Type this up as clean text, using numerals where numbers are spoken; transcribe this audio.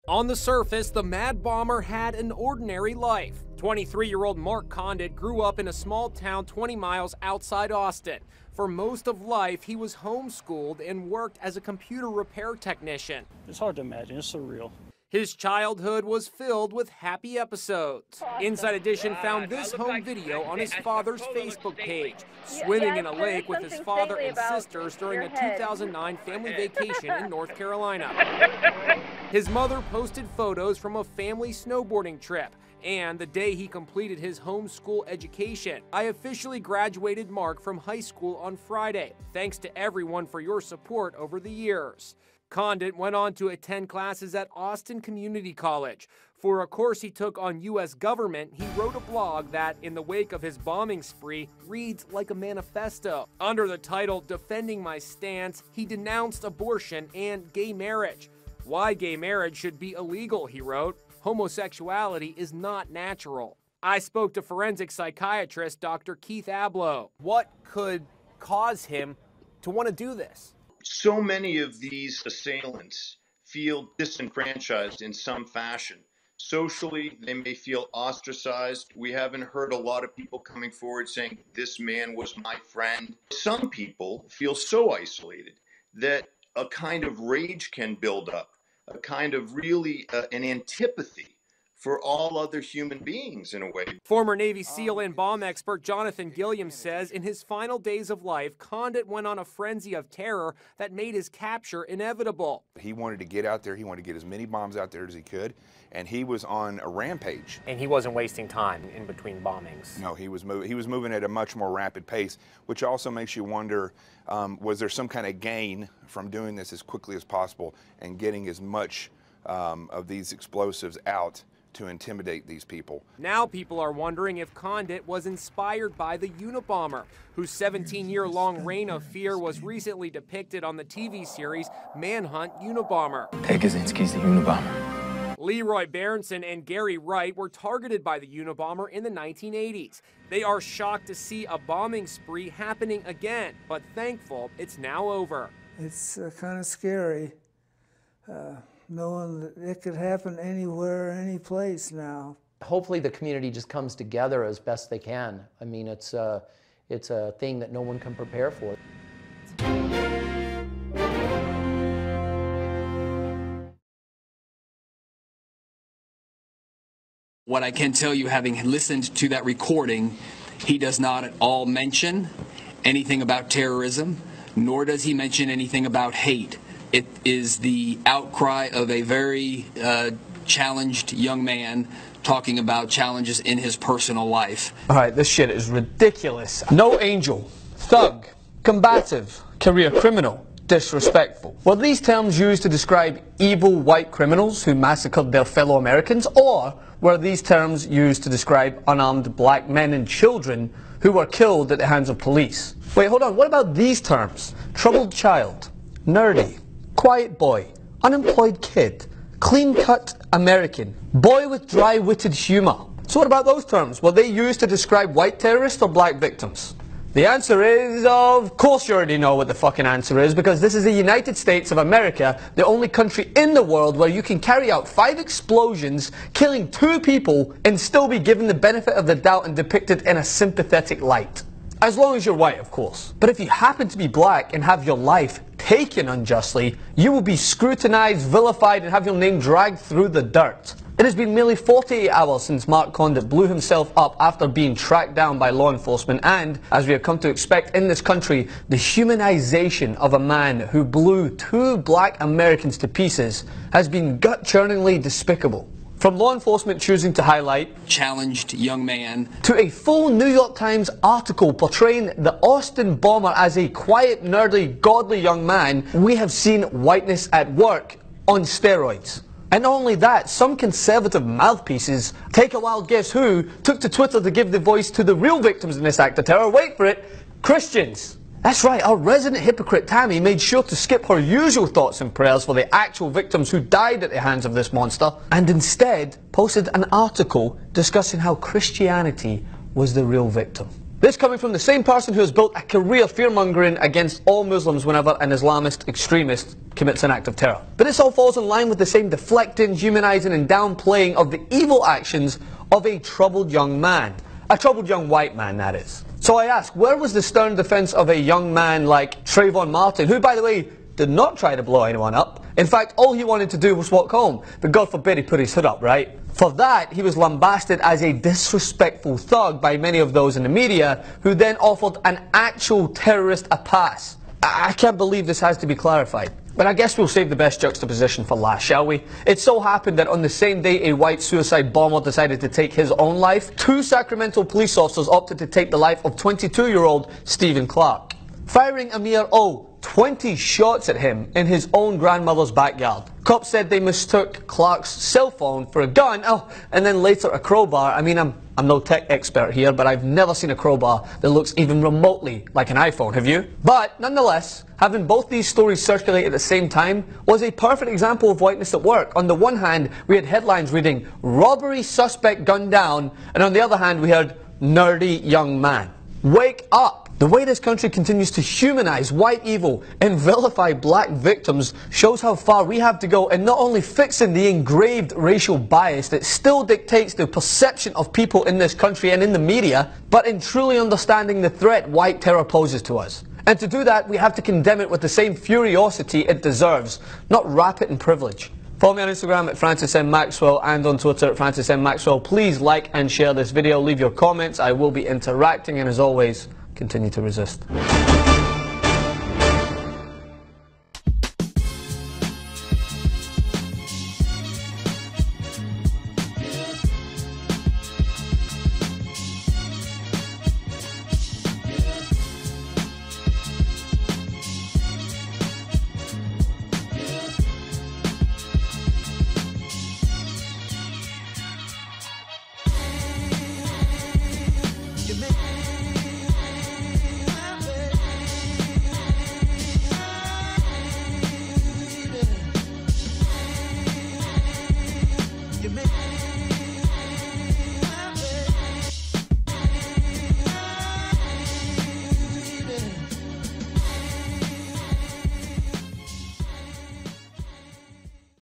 On the surface, the mad bomber had an ordinary life. 23-year-old Mark Condit grew up in a small town 20 miles outside Austin. For most of life, he was homeschooled and worked as a computer repair technician. It's hard to imagine. It's surreal. His childhood was filled with happy episodes. Inside Edition found this home video on his father's Facebook page, swimming in a lake with his father and sisters during a 2009 family vacation in North Carolina. His mother posted photos from a family snowboarding trip and the day he completed his homeschool education. I officially graduated Mark from high school on Friday. Thanks to everyone for your support over the years. Condit went on to attend classes at Austin Community College. For a course he took on U.S. government, he wrote a blog that, in the wake of his bombing spree, reads like a manifesto. Under the title, Defending My Stance, he denounced abortion and gay marriage. Why gay marriage should be illegal, he wrote. Homosexuality is not natural. I spoke to forensic psychiatrist Dr. Keith Abloh. What could cause him to want to do this? So many of these assailants feel disenfranchised in some fashion. Socially, they may feel ostracized. We haven't heard a lot of people coming forward saying, this man was my friend. Some people feel so isolated that a kind of rage can build up, a kind of really an antipathy for all other human beings in a way. Former Navy SEAL and bomb expert Jonathan Gilliam says in his final days of life, Condit went on a frenzy of terror that made his capture inevitable. He wanted to get out there, he wanted to get as many bombs out there as he could, and he was on a rampage. And he wasn't wasting time in between bombings. No, he was moving at a much more rapid pace, which also makes you wonder, was there some kind of gain from doing this as quickly as possible and getting as much of these explosives out to intimidate these people. Now people are wondering if Condit was inspired by the Unabomber, whose 17-year-long reign of fear was recently depicted on the TV series Manhunt Unabomber. Ted Kaczynski's the Unabomber. Leroy Berenson and Gary Wright were targeted by the Unabomber in the 1980s. They are shocked to see a bombing spree happening again, but thankful it's now over. It's kind of scary. Knowing that it could happen anywhere, any place now. Hopefully the community just comes together as best they can. I mean, it's a thing that no one can prepare for. What I can tell you, having listened to that recording, he does not at all mention anything about terrorism, nor does he mention anything about hate. It is the outcry of a very challenged young man talking about challenges in his personal life. All right, this shit is ridiculous. No angel, thug, combative, career criminal, disrespectful. Were these terms used to describe evil white criminals who massacred their fellow Americans, or were these terms used to describe unarmed black men and children who were killed at the hands of police? Wait, hold on, what about these terms? Troubled child, nerdy, quiet boy, unemployed kid, clean-cut American, boy with dry-witted humor. So what about those terms? Were they used to describe white terrorists or black victims? The answer is, of course you already know what the fucking answer is, because this is the United States of America, the only country in the world where you can carry out 5 explosions, killing 2 people, and still be given the benefit of the doubt and depicted in a sympathetic light. As long as you're white, of course. But if you happen to be black and have your life taken unjustly, you will be scrutinized, vilified, and have your name dragged through the dirt. It has been nearly 48 hours since Mark Condit blew himself up after being tracked down by law enforcement, and, as we have come to expect in this country, the humanization of a man who blew 2 black Americans to pieces has been gut-churningly despicable. From law enforcement choosing to highlight challenged young man to a full New York Times article portraying the Austin bomber as a quiet, nerdy, godly young man, we have seen whiteness at work on steroids. And not only that, some conservative mouthpieces, take a wild guess who, took to Twitter to give the voice to the real victims in this act of terror. Wait for it, Christians. That's right, our resident hypocrite Tammy made sure to skip her usual thoughts and prayers for the actual victims who died at the hands of this monster, and instead posted an article discussing how Christianity was the real victim. This coming from the same person who has built a career fear-mongering against all Muslims whenever an Islamist extremist commits an act of terror. But this all falls in line with the same deflecting, humanizing and downplaying of the evil actions of a troubled young man. A troubled young white man, that is. So I ask, where was the stern defense of a young man like Trayvon Martin, who, by the way, did not try to blow anyone up? In fact, all he wanted to do was walk home. But God forbid he put his hood up, right? For that, he was lambasted as a disrespectful thug by many of those in the media, who then offered an actual terrorist a pass. I can't believe this has to be clarified. But I guess we'll save the best juxtaposition for last, shall we? It so happened that on the same day a white suicide bomber decided to take his own life, 2 Sacramento police officers opted to take the life of 22-year-old Stephen Clark, firing a mere 20 shots at him in his own grandmother's backyard. Cops said they mistook Clark's cell phone for a gun, and then later a crowbar. I mean, I'm no tech expert here, but I've never seen a crowbar that looks even remotely like an iPhone, have you? But nonetheless, having both these stories circulate at the same time was a perfect example of whiteness at work. On the one hand, we had headlines reading, "Robbery suspect gunned down," and on the other hand, we heard, "Nerdy young man." Wake up! The way this country continues to humanize white evil and vilify black victims shows how far we have to go in not only fixing the engraved racial bias that still dictates the perception of people in this country and in the media, but in truly understanding the threat white terror poses to us. And to do that, we have to condemn it with the same furiosity it deserves, not wrap it in privilege. Follow me on Instagram at Francis M. Maxwell and on Twitter at Francis M. Maxwell. Please like and share this video. Leave your comments. I will be interacting, and as always, continue to resist.